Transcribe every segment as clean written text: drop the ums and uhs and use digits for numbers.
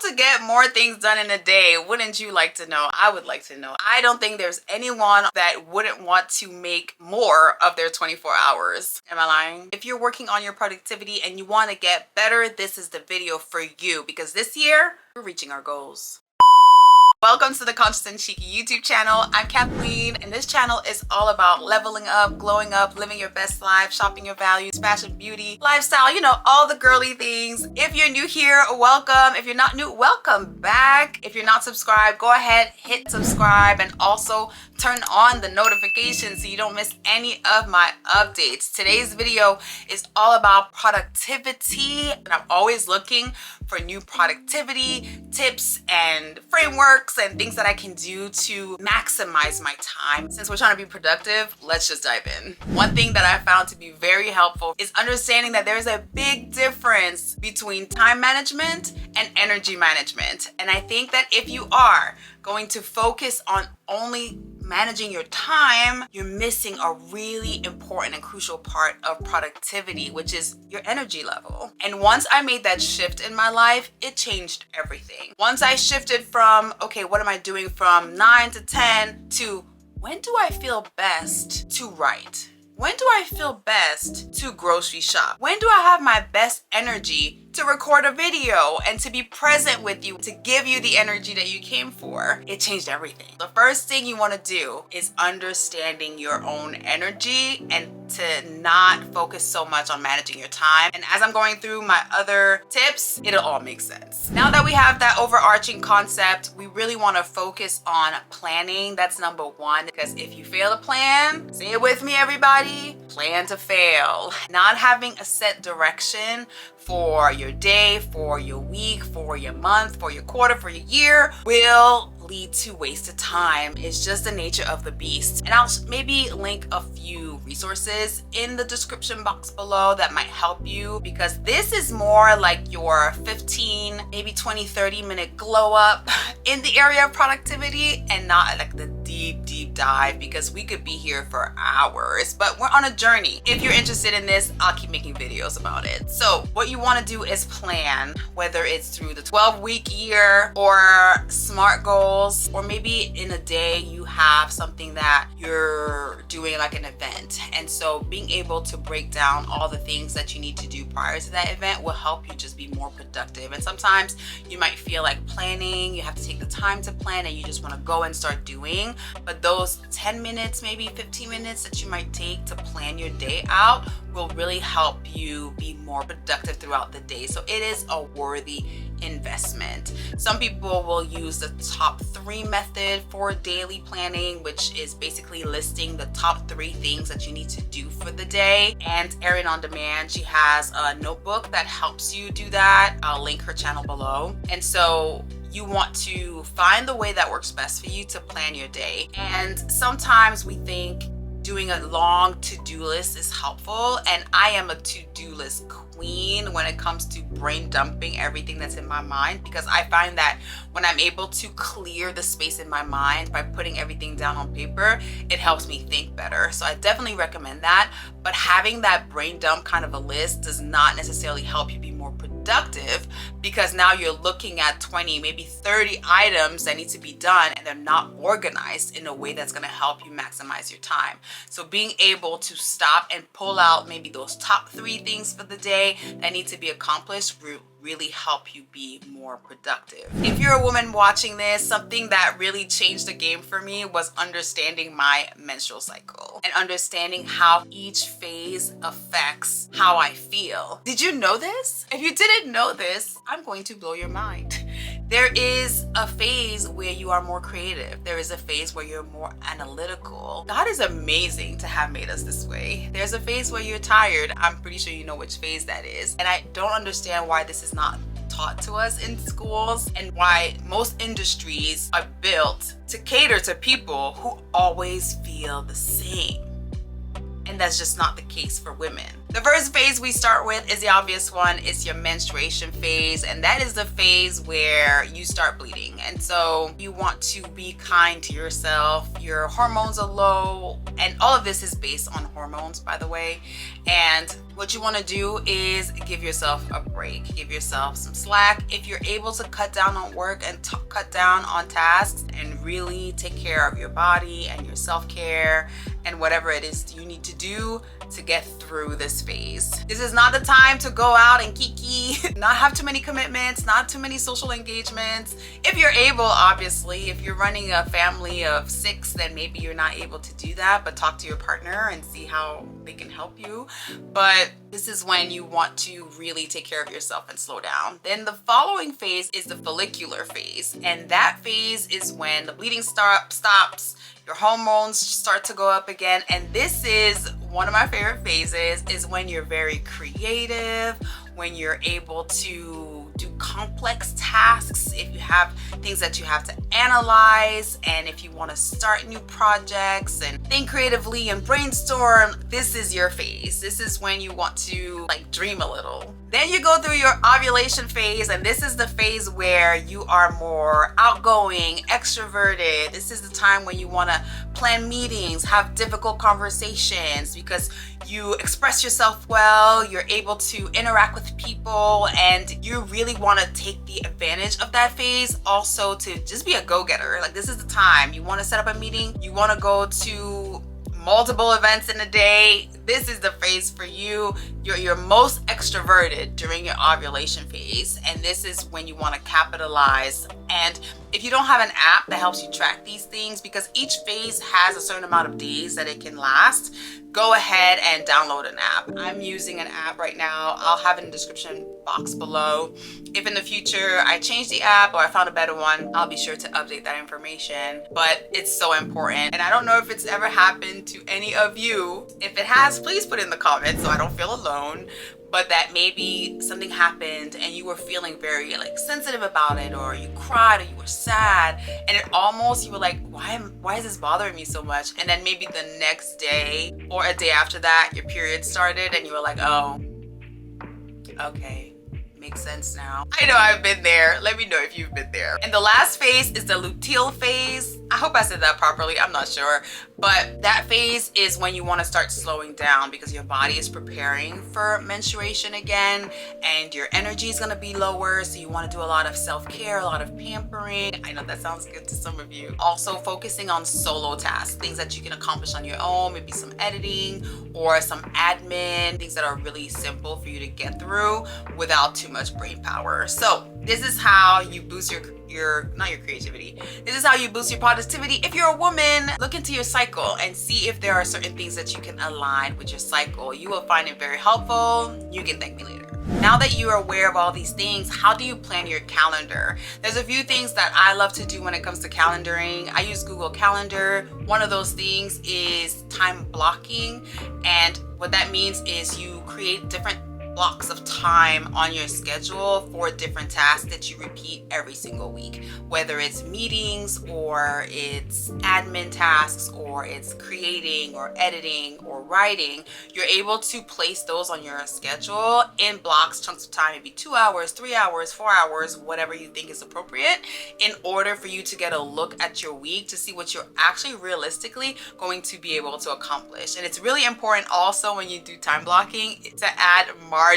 to get more things done in a day. Wouldn't you like to know? I would like to know. I don't think there's anyone that wouldn't want to make more of their 24 hours. Am I lying? If you're working on your productivity and you want to get better, this is the video for you, because this year we're reaching our goals. Welcome to the Conscious and Chic YouTube channel. I'm Kathleen, and this channel is all about leveling up, glowing up, living your best life, shopping your values, fashion, beauty, lifestyle, you know, all the girly things. If you're new here, welcome. If you're not new, welcome back. If you're not subscribed, go ahead, hit subscribe, and also turn on the notifications so you don't miss any of my updates. Today's video is all about productivity, and I'm always looking for new productivity tips and frameworks and things that I can do to maximize my time. Since we're trying to be productive, let's just dive in. One thing that I found to be very helpful is understanding that there's a big difference between time management and energy management. And I think that if you are going to focus on only managing your time, you're missing a really important and crucial part of productivity, which is your energy level. And once I made that shift in my life, it changed everything. Once I shifted from, okay, what am I doing from 9 to 10 to when do I feel best to write? When do I feel best to grocery shop? When do I have my best energy to record a video and to be present with you, to give you the energy that you came for? It changed everything. The first thing you want to do is understanding your own energy and to not focus so much on managing your time. And as I'm going through my other tips, it'll all make sense. Now that we have that overarching concept, we really want to focus on planning. That's number one, because if you fail to plan, say it with me, everybody, plan to fail. Not having a set direction for your day, for your week, for your month, for your quarter, for your year will lead to wasted time. It's just the nature of the beast. And I'll maybe link a few resources in the description box below that might help you, because this is more like your 15, maybe 20, 30-minute glow up in the area of productivity, and not like the deep dive, because we could be here for hours, but we're on a journey. If you're interested in this, I'll keep making videos about it. So what you want to do is plan, whether it's through the 12-week year or SMART goals, or maybe in a day you have something that you're doing like an event. And so being able to break down all the things that you need to do prior to that event will help you just be more productive. And sometimes you might feel like planning, you have to take the time to plan and you just want to go and start doing, but those 10 minutes, maybe 15 minutes that you might take to plan your day out will really help you be more productive throughout the day. So it is a worthy investment. Some people will use the top 3 method for daily planning, which is basically listing the top 3 things that you need to do for the day. And Erin on Demand, she has a notebook that helps you do that. I'll link her channel below. And so you want to find the way that works best for you to plan your day. And sometimes we think doing a long to-do list is helpful, and I am a to-do list queen when it comes to brain dumping everything that's in my mind, because I find that when I'm able to clear the space in my mind by putting everything down on paper, it helps me think better. So I definitely recommend that, but having that brain dump kind of a list does not necessarily help you be more productive, because now you're looking at 20, maybe 30 items that need to be done, and they're not organized in a way that's going to help you maximize your time. So being able to stop and pull out maybe those top 3 things for the day that need to be accomplished will really help you be more productive. If you're a woman watching this, something that really changed the game for me was understanding my menstrual cycle and understanding how each phase affects how I feel. Did you know this? If you didn't know this, I'm going to blow your mind. There is a phase where you are more creative. There is a phase where you're more analytical. God is amazing to have made us this way. There's a phase where you're tired. I'm pretty sure you know which phase that is. And I don't understand why this is not taught to us in schools, and why most industries are built to cater to people who always feel the same. And that's just not the case for women. The first phase we start with is the obvious one. It's your menstruation phase, and that is the phase where you start bleeding. And so you want to be kind to yourself. Your hormones are low, and all of this is based on hormones, by the way. And what you want to do is give yourself a break, give yourself some slack. If you're able to cut down on work and cut down on tasks and really take care of your body and your self-care and whatever it is you need to do to get through this phase. This is not the time to go out and kiki, not have too many commitments, not too many social engagements. If you're able, obviously, if you're running a family of 6, then maybe you're not able to do that, but talk to your partner and see how they can help you. But this is when you want to really take care of yourself and slow down. Then the following phase is the follicular phase. And that phase is when the bleeding stops, your hormones start to go up again. And this is one of my favorite phases, is when you're very creative, when you're able to do complex tasks, if you have things that you have to analyze, and if you want to start new projects and think creatively and brainstorm, this is your phase. This is when you want to like dream a little. Then you go through your ovulation phase, and this is the phase where you are more outgoing, extroverted. This is the time when you want to plan meetings, have difficult conversations, because you express yourself well, you're able to interact with people, and you really want to take the advantage of that phase also to just be a go-getter. Like, this is the time you want to set up a meeting, you want to go to multiple events in a day. This is the phase for you. You're most extroverted during your ovulation phase, and this is when you want to capitalize. And if you don't have an app that helps you track these things, because each phase has a certain amount of days that it can last, go ahead and download an app. I'm using an app right now. I'll have it in the description box below. If in the future I change the app or I found a better one, I'll be sure to update that information. But it's so important. And I don't know if it's ever happened to any of you. If it has, please put it in the comments so I don't feel alone. But that maybe something happened and you were feeling very like sensitive about it, or you cried, or you were sad, and it almost, you were like, why is this bothering me so much? And then maybe the next day or a day after that, your period started and you were like, oh, okay, makes sense now. I know I've been there. Let me know if you've been there. And the last phase is the luteal phase. I hope I said that properly. I'm not sure. But that phase is when you want to start slowing down, because your body is preparing for menstruation again and your energy is going to be lower. So you want to do a lot of self-care, a lot of pampering. I know that sounds good to some of you. Also focusing on solo tasks, things that you can accomplish on your own, maybe some editing or some admin, things that are really simple for you to get through without too much brain power. So this is how you boost not your creativity. This is how you boost your productivity. If you're a woman, look into your cycle and see if there are certain things that you can align with your cycle. You will find it very helpful. You can thank me later. Now that you are aware of all these things, how do you plan your calendar? There's a few things that I love to do when it comes to calendaring. I use Google Calendar. One of those things is time blocking. And what that means is you create different blocks of time on your schedule for different tasks that you repeat every single week, whether it's meetings or it's admin tasks or it's creating or editing or writing. You're able to place those on your schedule in blocks, chunks of time, maybe 2 hours, 3 hours, 4 hours, whatever you think is appropriate, in order for you to get a look at your week to see what you're actually realistically going to be able to accomplish. And it's really important also when you do time blocking to add margin.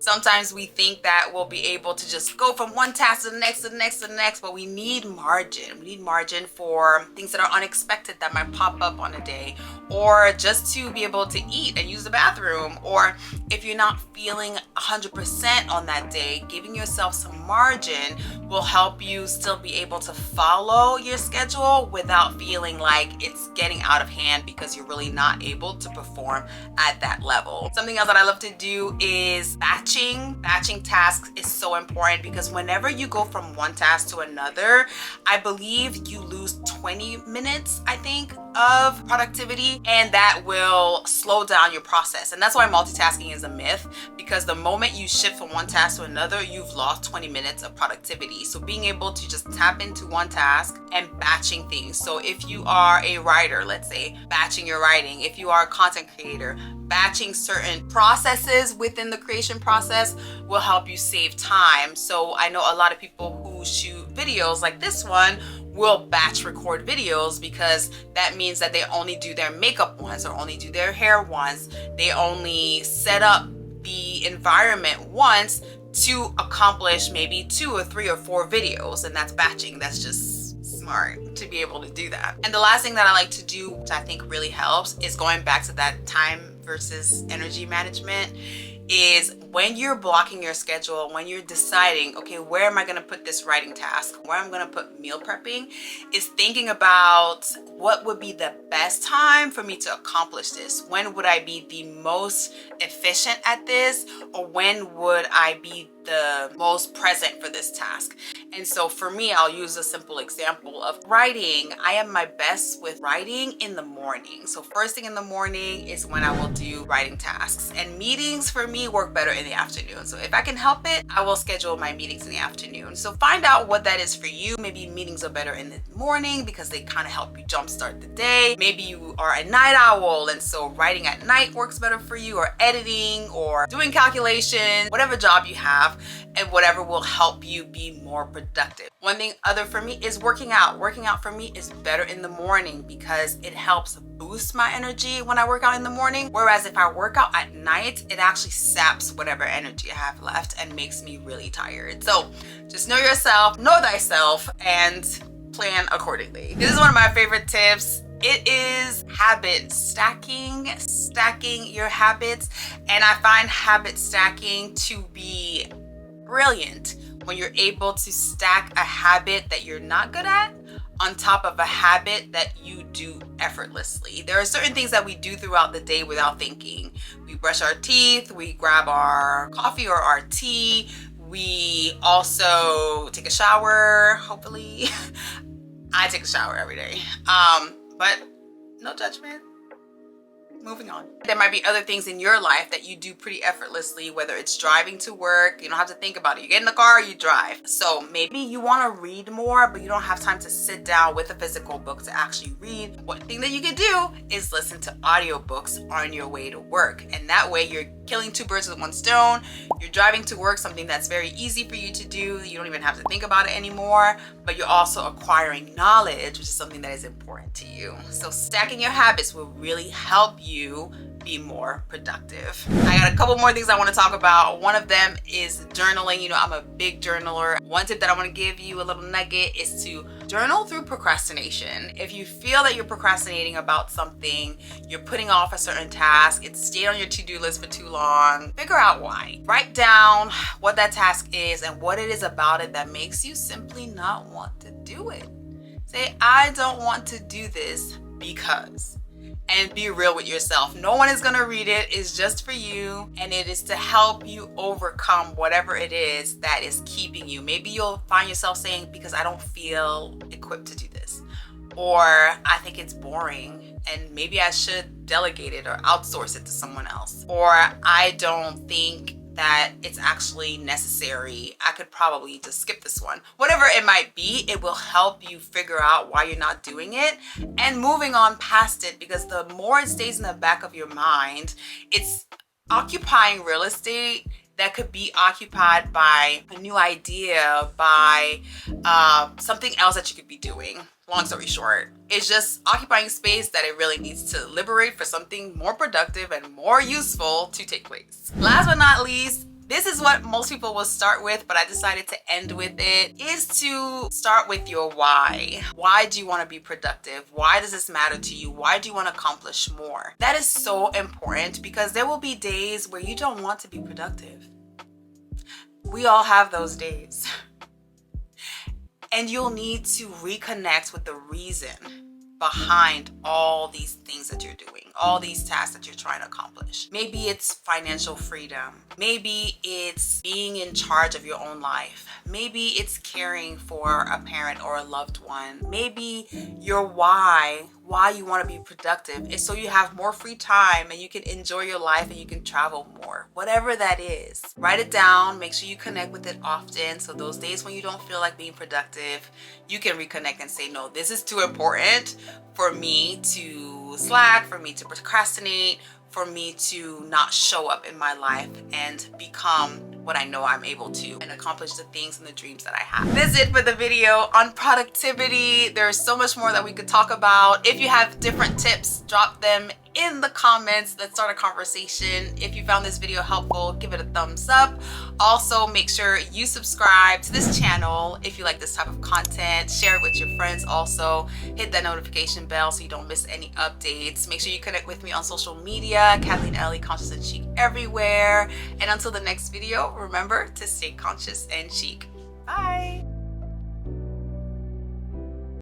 Sometimes we think that we'll be able to just go from one task to the next, to the next, to the next, but we need margin. We need margin for things that are unexpected that might pop up on a day, or just to be able to eat and use the bathroom, or if you're not feeling 100% on that day, giving yourself some margin will help you still be able to follow your schedule without feeling like it's getting out of hand because you're really not able to perform at that level. Something else that I love to do is batching. Batching tasks is so important because whenever you go from one task to another, I believe you lose 20 minutes, I think, of productivity, and that will slow down your process. And that's why multitasking is a myth, because the moment you shift from one task to another, you've lost 20 minutes of productivity. So being able to just tap into one task and batching things. So if you are a writer, let's say, batching your writing. If you are a content creator, batching certain processes within the creation process will help you save time. So I know a lot of people who shoot videos like this one will batch record videos, because that means that they only do their makeup once or only do their hair once. They only set up the environment wants to accomplish maybe 2 or 3 or 4 videos, and that's batching. That's just smart to be able to do that. And the last thing that I like to do, which I think really helps, is going back to that time versus energy management, is when you're blocking your schedule, when you're deciding, okay, where am I going to put this writing task, where I'm going to put meal prepping, is thinking about what would be the best time for me to accomplish this. When would I be the most efficient at this, or when would I be the most present for this task? And so for me, I'll use a simple example of writing. I am my best with writing in the morning. So first thing in the morning is when I will do writing tasks, and meetings for me work better in the afternoon. So if I can help it, I will schedule my meetings in the afternoon. So find out what that is for you. Maybe meetings are better in the morning because they kind of help you jumpstart the day. Maybe you are a night owl, and so writing at night works better for you, or editing, or doing calculations, whatever job you have, and whatever will help you be more productive. One thing other for me is working out. Working out for me is better in the morning because it helps boost my energy when I work out in the morning. Whereas if I work out at night, it actually saps whatever energy I have left and makes me really tired. So just know yourself, know thyself, and plan accordingly. This is one of my favorite tips. It is habit stacking your habits. And I find habit stacking to be brilliant when you're able to stack a habit that you're not good at on top of a habit that you do effortlessly. There are certain things that we do throughout the day without thinking. We brush our teeth, we grab our coffee or our tea, we also take a shower, hopefully. I take a shower every day, but no judgment. Moving on. There might be other things in your life that you do pretty effortlessly, whether it's driving to work. You don't have to think about it. You get in the car, you drive. So maybe you want to read more, but you don't have time to sit down with a physical book to actually read. One thing that you can do is listen to audiobooks on your way to work. And that way you're killing 2 birds with 1 stone. You're driving to work, something that's very easy for you to do. You don't even have to think about it anymore, but you're also acquiring knowledge, which is something that is important to you. So stacking your habits will really help you be more productive. I got a couple more things I want to talk about. One of them is journaling. You know, I'm a big journaler. One tip that I want to give you, a little nugget, is to journal through procrastination. If you feel that you're procrastinating about something, you're putting off a certain task, it's stayed on your to-do list for too long, figure out why. Write down what that task is and what it is about it that makes you simply not want to do it. Say, I don't want to do this because. And be real with yourself. No one is gonna read it. It's just for you, and it is to help you overcome whatever it is that is keeping you. Maybe you'll find yourself saying, because I don't feel equipped to do this, or I think it's boring and maybe I should delegate it or outsource it to someone else, or I don't think that it's actually necessary. I could probably just skip this one. Whatever it might be, it will help you figure out why you're not doing it and moving on past it, because the more it stays in the back of your mind, it's occupying real estate that could be occupied by a new idea, by something else that you could be doing. Long story short, it's just occupying space that it really needs to liberate for something more productive and more useful to take place. Last but not least, this is what most people will start with, but I decided to end with it, is to start with your why. Why do you want to be productive? Why does this matter to you? Why do you want to accomplish more? That is so important, because there will be days where you don't want to be productive. We all have those days. And you'll need to reconnect with the reason behind all these things that you're doing, all these tasks that you're trying to accomplish. Maybe it's financial freedom. Maybe it's being in charge of your own life. Maybe it's caring for a parent or a loved one. Maybe your why you want to be productive is so you have more free time and you can enjoy your life and you can travel more. Whatever that is, write it down. Make sure you connect with it often, so those days when you don't feel like being productive, you can reconnect and say, no, this is too important for me to slack, for me to procrastinate, for me to not show up in my life and become what I know I'm able to and accomplish the things and the dreams that I have. This is it for the video on productivity. There's so much more that we could talk about. If you have different tips, drop them in the comments. Let's start a conversation. If you found this video helpful, give it a thumbs up. Also, make sure you subscribe to this channel if you like this type of content. Share it with your friends. Also, hit that notification bell so you don't miss any updates. Make sure you connect with me on social media, Kathleen Ellie, Conscious and Chic everywhere. And until the next video, remember to stay conscious and chic. Bye.